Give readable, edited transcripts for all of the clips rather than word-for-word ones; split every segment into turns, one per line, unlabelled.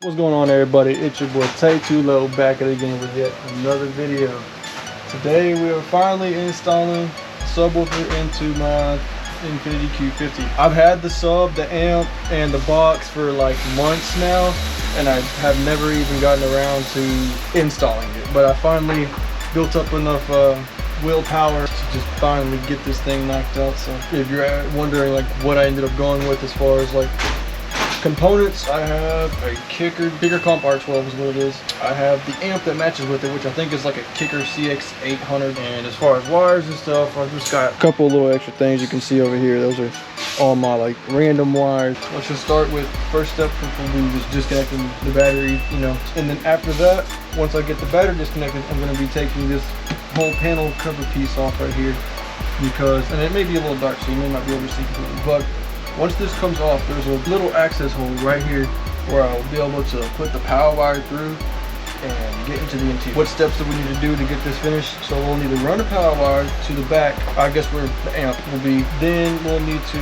What's going on, everybody? It's your boy Tay2Low back at it again with yet another video. Today we are finally installing subwoofer into my Infiniti Q50. I've had the sub, the amp, and the box for like months now, and I have never even gotten around to installing it. But I finally built up enough willpower to just finally get this thing knocked out. So if you're wondering like what I ended up going with as far as like components, I have a kicker comp R12 is what it is. I have the amp that matches with it, which I think is like a kicker CX800. And as far as wires and stuff, I've just got a couple of little extra things you can see over here. Those are all my like random wires. Let's just start with first step will be just disconnecting the battery, you know. And then after that, once I get the battery disconnected, I'm going to be taking this whole panel cover piece off right here, because, and it may be a little dark so you may not be able to see completely, but once this comes off, there's a little access hole right here where I'll be able to put the power wire through and get into the interior. What steps do we need to do to get this finished? So we'll need to run the power wire to the back, I guess where the amp will be. Then we'll need to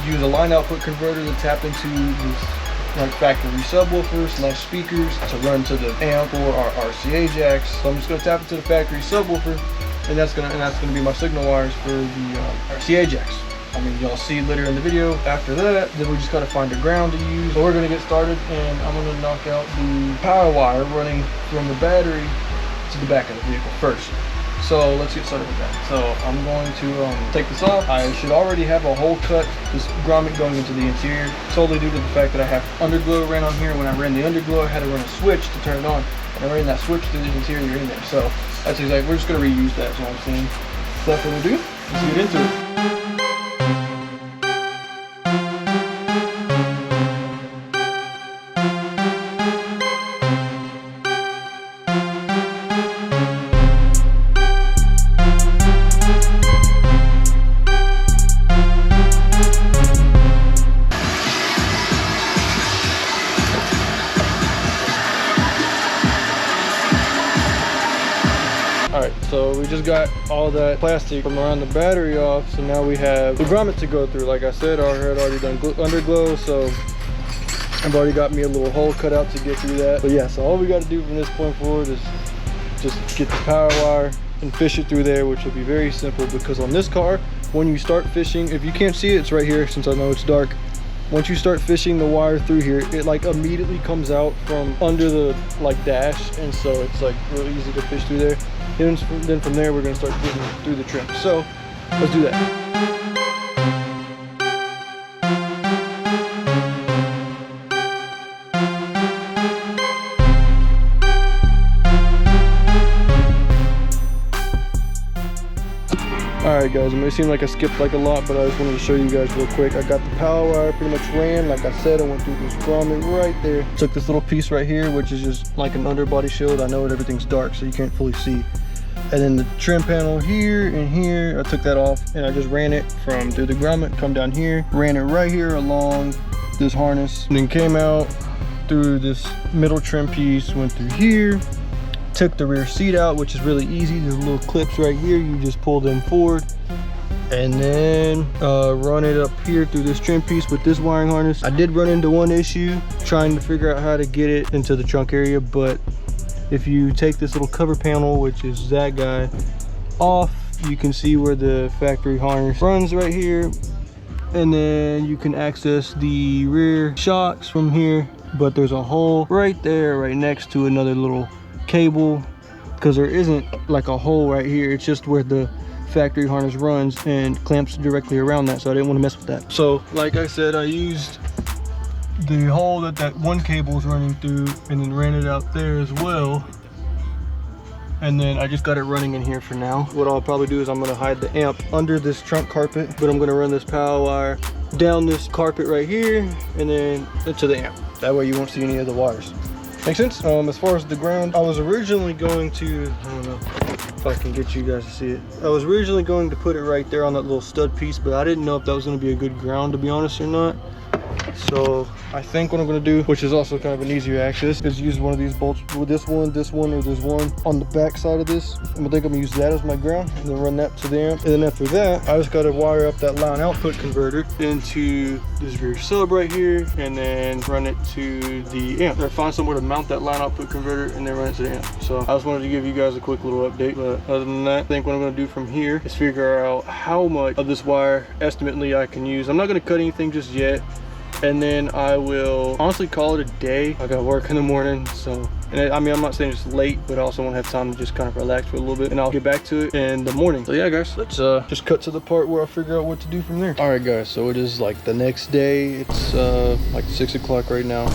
use a line output converter to tap into this like factory subwoofer / speakers to run to the amp or our RCA jacks. So I'm just going to tap into the factory subwoofer, and that's gonna be my signal wires for the RCA jacks. I mean, y'all see later in the video. After that, then we just gotta find a ground to use. So we're gonna get started, and I'm gonna knock out the power wire running from the battery to the back of the vehicle first. So let's get started with that. So I'm going to take this off. I should already have a hole cut, this grommet going into the interior, solely due to the fact that I have underglow ran on here. When I ran the underglow, I had to run a switch to turn it on, and I ran that switch through the interior in there. So that's exactly, we're just gonna reuse that, is what I'm saying. Without further ado, let's get into it. Alright, so we just got all that plastic from around the battery off, so now we have the grommet to go through. Like I said, I had already done underglow, so I've already got me a little hole cut out to get through that. But yeah, so all we got to do from this point forward is just get the power wire and fish it through there, which will be very simple, because on this car, when you start fishing, if you can't see it, it's right here since I know it's dark. Once you start fishing the wire through here, it like immediately comes out from under the like dash, and so it's like really easy to fish through there. Then from there we're gonna start getting through the trim. So let's do that. Alright guys, it may seem like I skipped like a lot, but I just wanted to show you guys real quick. I got the power wire pretty much ran. Like I said, I went through this grommet right there. Took this little piece right here, which is just like an underbody shield. I know everything's dark, so you can't fully see. And then the trim panel here and here, I took that off, and I just ran it from through the grommet, come down here, ran it right here along this harness, and then came out through this middle trim piece, went through here, took the rear seat out, which is really easy. There's little clips right here, you just pull them forward, and then run it up here through this trim piece with this wiring harness. I did run into one issue trying to figure out how to get it into the trunk area, but if you take this little cover panel, which is that guy, off, you can see where the factory harness runs right here, and then you can access the rear shocks from here, but there's a hole right there right next to another little cable, because there isn't like a hole right here. It's just where the factory harness runs and clamps directly around that, so I didn't want to mess with that. So like I said, I used the hole that one cable is running through, and then ran it out there as well, and then I just got it running in here for now. What I'll probably do is I'm going to hide the amp under this trunk carpet, but I'm going to run this power wire down this carpet right here and then into the amp. That way you won't see any of the wires. Make sense? As far as the ground, I was originally going to, I don't know if I can get you guys to see it. I was originally going to put it right there on that little stud piece, but I didn't know if that was going to be a good ground, to be honest, or not. So I think what I'm gonna do, which is also kind of an easier access, is use one of these bolts with this one, or there's one on the back side of this. I'm gonna use that as my ground and then run that to the amp. And then after that, I just gotta wire up that line output converter into this rear sub right here and then run it to the amp. Or find somewhere to mount that line output converter and then run it to the amp. So I just wanted to give you guys a quick little update. But other than that, I think what I'm gonna do from here is figure out how much of this wire estimately I can use. I'm not gonna cut anything just yet. And then I will honestly call it a day. I got work in the morning, so, and I mean, I'm not saying it's late, but I also want to have time to just kind of relax for a little bit, and I'll get back to it in the morning. So yeah, guys, let's just cut to the part where I figure out what to do from there. All right, guys, so it is like the next day. It's like 6 o'clock right now.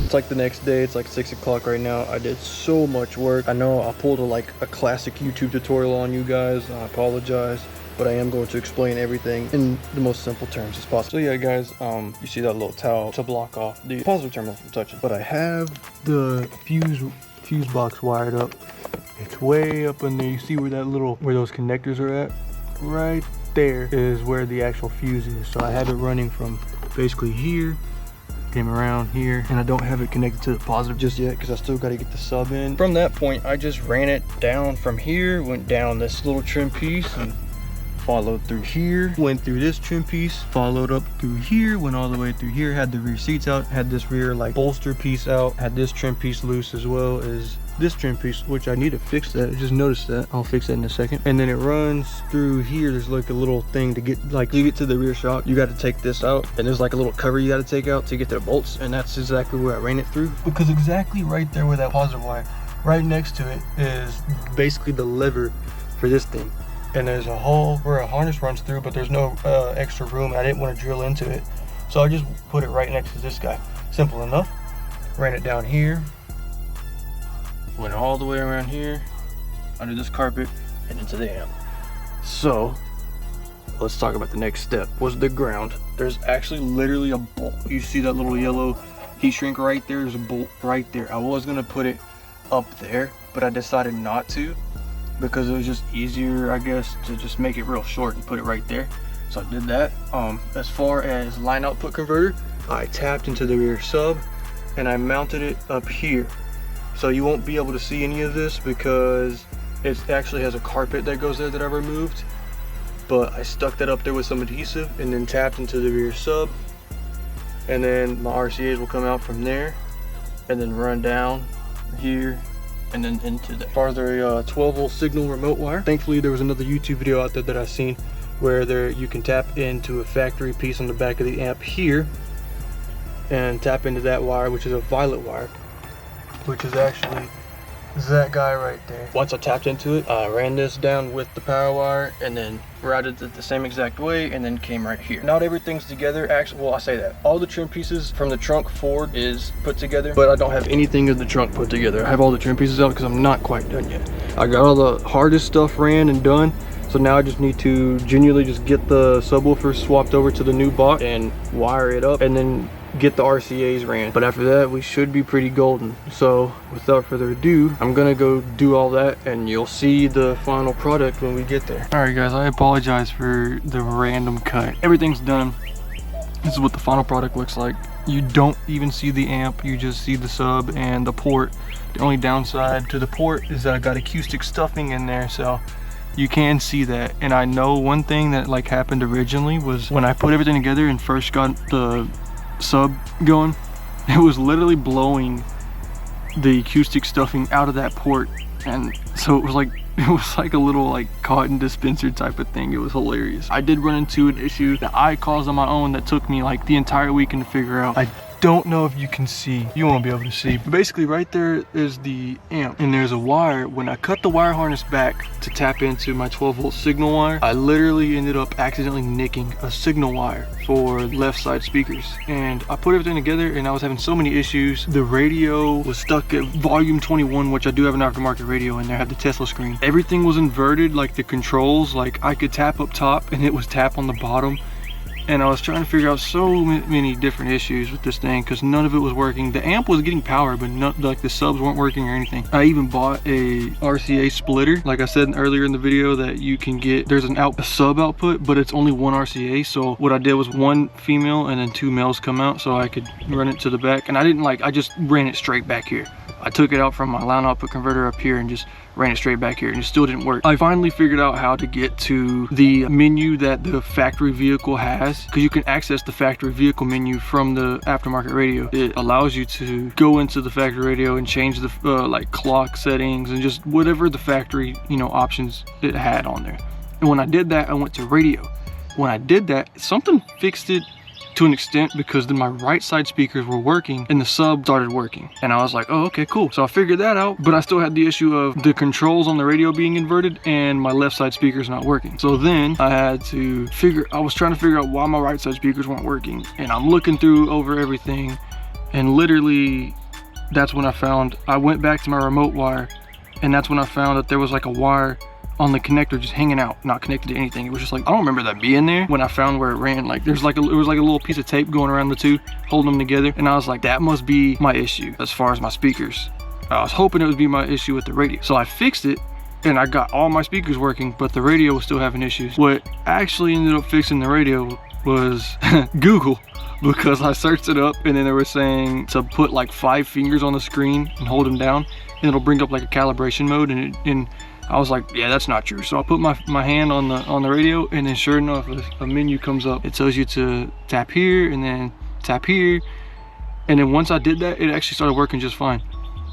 It's like the next day. It's like 6 o'clock right now. I did so much work. I know I pulled a classic YouTube tutorial on you guys. I apologize, but I am going to explain everything in the most simple terms as possible. So yeah, guys, you see that little towel to block off the positive terminal from touching. But I have the fuse box wired up. It's way up in there. You see where those connectors are at? Right there is where the actual fuse is. So I have it running from basically here, came around here, and I don't have it connected to the positive just yet because I still got to get the sub in. From that point, I just ran it down from here, went down this little trim piece and followed through here, went through this trim piece, followed up through here, went all the way through here, had the rear seats out, had this rear bolster piece out, had this trim piece loose as well as this trim piece, which I need to fix that. I just noticed that. I'll fix that in a second. And then it runs through here. There's like a little thing to get, you get to the rear shock, you got to take this out, and there's like a little cover you got to take out to get to the bolts, and that's exactly where I ran it through. Because exactly right there where that positive wire, right next to it is basically the lever for this thing. And there's a hole where a harness runs through, but there's no extra room, and I didn't want to drill into it. So I just put it right next to this guy. Simple enough. Ran it down here, went all the way around here, under this carpet, and into the amp. So let's talk about the next step, was the ground. There's actually literally a bolt. You see that little yellow heat shrink right there? There's a bolt right there. I was gonna put it up there, but I decided not to, because it was just easier, I guess, to just make it real short and put it right there. So I did that. As far as line output converter, I tapped into the rear sub and I mounted it up here. So you won't be able to see any of this because it actually has a carpet that goes there that I removed. But I stuck that up there with some adhesive and then tapped into the rear sub. And then my RCAs will come out from there and then run down here and then into the farther 12-volt signal remote wire. Thankfully, there was another YouTube video out there that I seen where you can tap into a factory piece on the back of the amp here and tap into that wire, which is a violet wire, which is actually that guy right there. Once I tapped into it, I ran this down with the power wire and then routed it the same exact way and then came right here. Not everything's together, actually. Well, I say that. All the trim pieces from the trunk forward is put together, but I don't have anything of the trunk put together. I have all the trim pieces out because I'm not quite done yet. I got all the hardest stuff ran and done, so now I just need to genuinely just get the subwoofer swapped over to the new box and wire it up and then get the RCAs ran. But after that, we should be pretty golden. So without further ado, I'm gonna go do all that and you'll see the final product when we get there. All right, guys, I apologize for the random cut. Everything's done. This is what the final product looks like. You don't even see the amp, you just see the sub and the port. The only downside to the port is that I got acoustic stuffing in there, so you can see that. And I know one thing that happened originally was when I put everything together and first got the sub going, it was literally blowing the acoustic stuffing out of that port, and so it was like a little cotton dispenser type of thing. It was hilarious. I did run into an issue that I caused on my own that took me the entire weekend to figure out. I don't know if you can see, you won't be able to see, but basically right there is the amp and there's a wire. When I cut the wire harness back to tap into my 12-volt signal wire, I literally ended up accidentally nicking a signal wire for left side speakers, and I put everything together and I was having so many issues. The radio was stuck at volume 21, which I do have an aftermarket radio in there. I have the Tesla screen. Everything was inverted, the controls, I could tap up top and it was tap on the bottom. and I was trying to figure out so many different issues with this thing because none of it was working. The amp was getting power, but not like the subs weren't working or anything. I even bought a RCA splitter. Like I said earlier in the video that you can get, there's a sub output, but it's only one RCA. So what I did was one female and then 2 males come out so I could run it to the back. And I just ran it straight back here. I took it out from my line output converter up here and just ran it straight back here, and it still didn't work. I finally figured out how to get to the menu that the factory vehicle has, because you can access the factory vehicle menu from the aftermarket radio. It allows you to go into the factory radio and change the like clock settings and just whatever the factory, you know, options it had on there. And when I did that, I went to radio. When I did that, something fixed it to an extent, because then my right side speakers were working and the sub started working, and I was like, oh, okay, cool. So I figured that out, but I still had the issue of the controls on the radio being inverted and my left side speakers not working. So then I was trying to figure out why my right side speakers weren't working, and I'm looking through over everything, and literally that's when I went back to my remote wire, and that's when I found that there was like a wire on the connector just hanging out, not connected to anything. It was just like, I don't remember that being there. When I found where it ran, like it was like a little piece of tape going around the two, holding them together, and I was like, that must be my issue as far as my speakers. I was hoping it would be my issue with the radio. So I fixed it and I got all my speakers working, but the radio was still having issues. What actually ended up fixing the radio was Google, because I searched it up and then they were saying to put like 5 fingers on the screen and hold them down, and it'll bring up like a calibration mode, and I was like, yeah, that's not true. So I put my hand on the radio, and then sure enough, a menu comes up. It tells you to tap here and then tap here. And then once I did that, it actually started working just fine.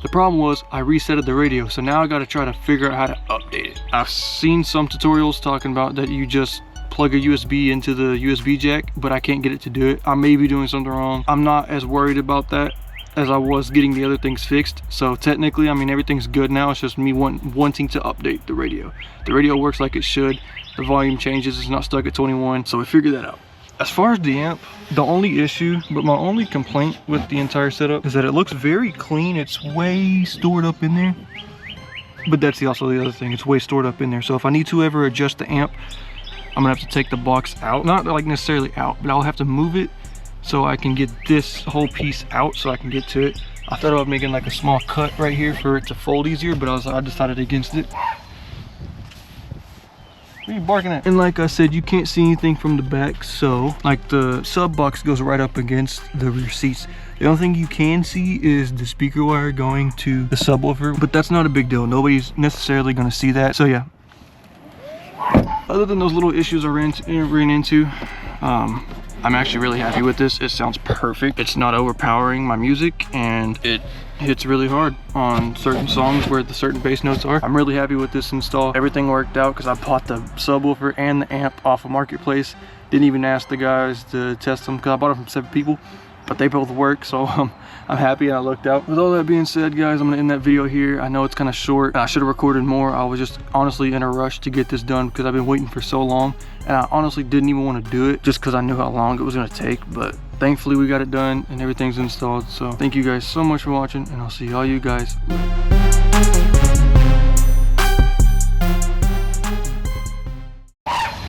The problem was I resetted the radio. So now I got to try to figure out how to update it. I've seen some tutorials talking about that you just plug a USB into the USB jack, but I can't get it to do it. I may be doing something wrong. I'm not as worried about that as I was getting the other things fixed. So technically, I mean, everything's good now. It's just me wanting to update the radio. The radio works like it should. The volume changes, it's not stuck at 21. So we figured that out. As far as the amp, the only issue, but my only complaint with the entire setup is that it looks very clean. It's way stored up in there. But that's also the other thing, it's way stored up in there. So if I need to ever adjust the amp, I'm gonna have to take the box out. Not like necessarily out, but I'll have to move it so I can get this whole piece out so I can get to it. I thought about making like a small cut right here for it to fold easier, but I decided against it. What are you barking at? And like I said, you can't see anything from the back, so like the sub box goes right up against the rear seats. The only thing you can see is the speaker wire going to the subwoofer, but that's not a big deal. Nobody's necessarily gonna see that. So yeah, other than those little issues I ran into, I'm actually really happy with this. It sounds perfect. It's not overpowering my music, and it hits really hard on certain songs where the certain bass notes are. I'm really happy with this install. Everything worked out because I bought the subwoofer and the amp off of Marketplace. Didn't even ask the guys to test them because I bought them from 7 people, but they both work, so I'm happy and I looked out. With all that being said, guys, I'm gonna end that video here. I know it's kind of short. I should have recorded more. I was just honestly in a rush to get this done because I've been waiting for so long, and I honestly didn't even want to do it just because I knew how long it was gonna take, but thankfully we got it done and everything's installed. So thank you guys so much for watching, and I'll see all you guys later.